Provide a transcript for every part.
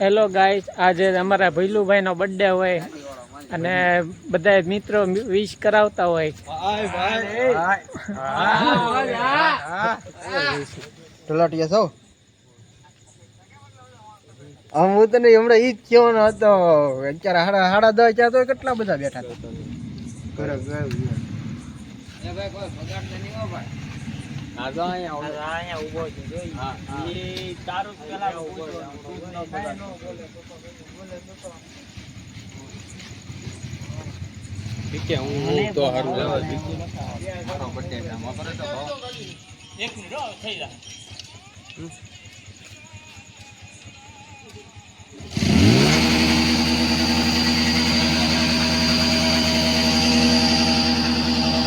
Hello guys, આજે અમારા ભૈલુભાઈ નો birthday હોય અને બધા મિત્રો વિશ કરાવતા હોય. હું તને હમણાં ઈ જ કહેવાનો હતો. અત્યારે સાડા 10 ત્યાં તો કેટલા બધા બેઠા હતા.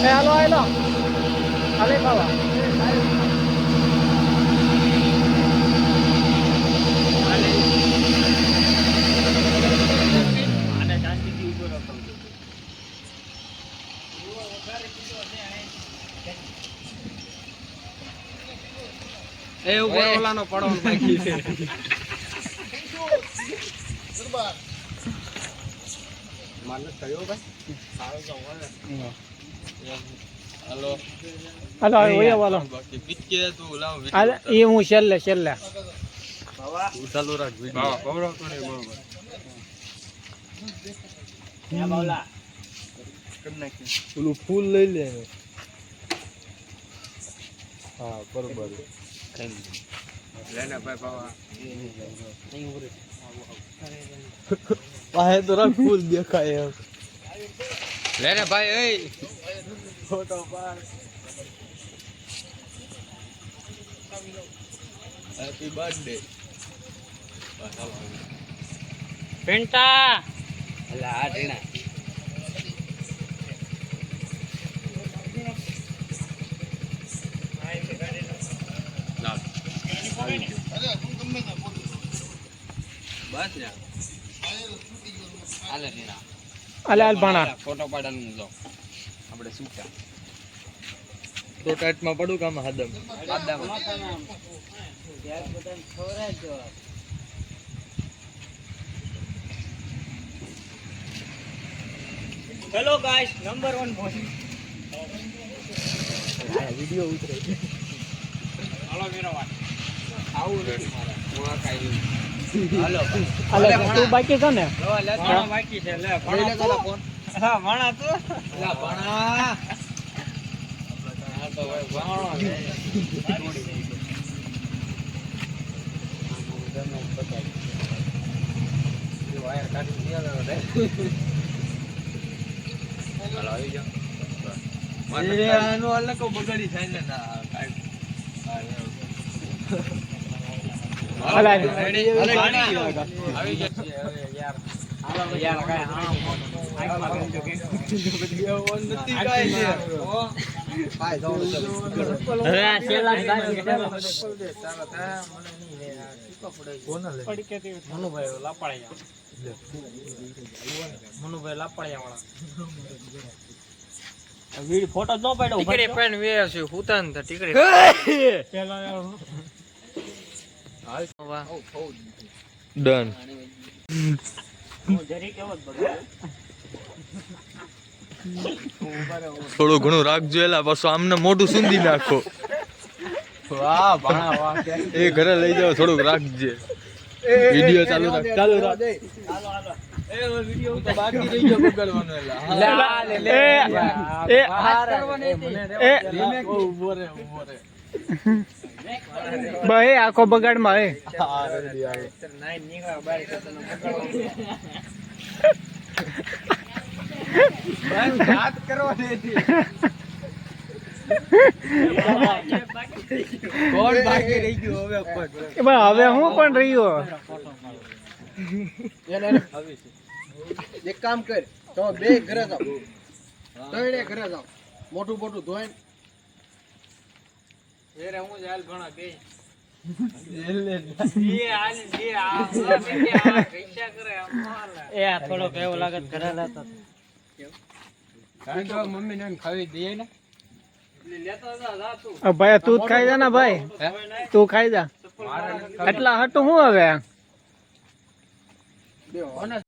હાલો હાલો હાલે બાબા. એ ઉપર ઓલાનો પડવાનો બાકી છે. માનસ થયો ભાઈ. હાલો હાલો ઓયા વાલો. એ હું છેલ્લે ચાલુ રાખ વિડિયો. પવરાવતો નહીં બરોબર. ઓલું ફૂલ લઈ લે. હા બરોબર. લેને ભાઈ બાવા. પાહે તો રાખ ફૂલ દેખાય એમ. લેને ભાઈ એ ફોટો પાડ. હેપી બર્થડે પેન્ટા. અલા આ ઢીણા. બસ ને આલે ઢીણા. હાલ ભાણા ફોટો પાડવાનું જો આપણે સૂટા તો ટાઈટમાં પડું કામ હાદમ hello guys, number 1 boy. Video ઉતરે. હાલો વીરવાન આવું રેડી મારા હું આ ખાઈ લઉં. હાલો હાલો તું બાકી છે ને? લે ભણા બાકી છે. લે ભણા તો ફોન. હા ભણા તું. લે ભણા. આ તો ભાઈ ભણો છે. જો વાયર કાઢી દીધા રે. હાલો આવી જાઓ. એ આનો અલગ બગાડી થાય ને ના કાઈ. હાલો રેડી આવી જશે હવે યાર. યાર કાઈ હા નથી કાઈ છે. કાઈ દો હવે આ છેલ્લા બાકી છે. મનુભાઈ લાપડિયા વાળા વીડ ફોટો ન પાડ્યો. ટીકડી પેન વે છે હુતાન તો ટીકડી પેલા હાલ વાહ ડન. થોડું ઘણું રાખજો એલા પાછું આમને મોઢું સુંદી નાખો. વાહ ભાણા વાહ. એ ઘરે લઈ જાવ થોડુંક રાખજે. વિડિયો ચાલુ રાખ. હાલો એ વિડિયો તો બાકી રહી ગયો બગાડવાનો એલા. એ હાથ કરવાની મને ઉભો રે. ભાઈ આખો બગાડમાં હે. હવે હું પણ રહ્યો. એક કામ કર તો બે ઘરે જાવ. તણે ઘરે જાવ. મોટું ધોઈને વેરે હું જાલ ભણા બે થોડો કેવો લાગે ઘરે લેતો મમ્મી ને ખાવી દઈએ ને. ભાઈ તું જ ખાઈ જા ને ભાઈ, તું ખાઈ જા. એટલા હટું હું હવે દેવો